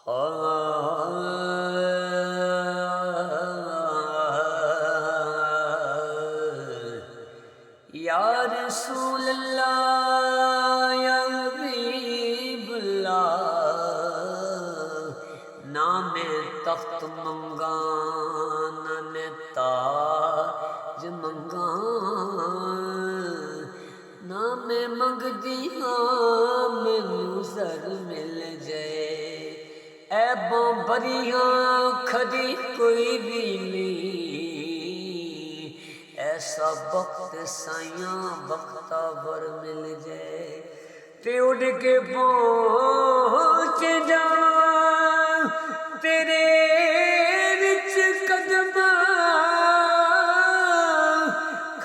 یا رسول اللہ یا حبیب اللہ، نہ میں تخت منگا نہ میں تاج منگا، نہ میں منگدی ہاں مینوں زر مل جائے، ایباں بریاں کھدی کوئی بھی نہیں، ایسا وقت سائیاں بختاور مل جائے، تے اڑ کے پہنچ جاواں تیرے وچ قدماں،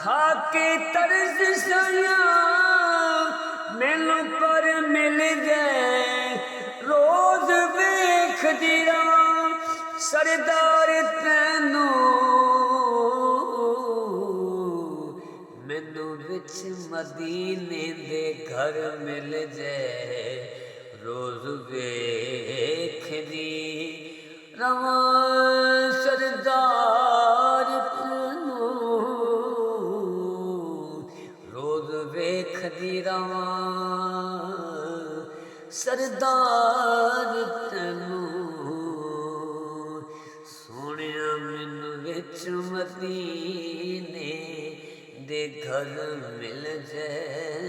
کھا کے طرز سائیاں مینوں پر مل جائے، روز ویکھدی رہاں سردار تینوں، مینوں وچ مدینے دے گھر مل جائے، روز ویکھدی رہاں سردار تینوں، روز ویکھدی رہاں سردار تینوں، سونیا مینوں وچ مدینے دے گھر مل جائے۔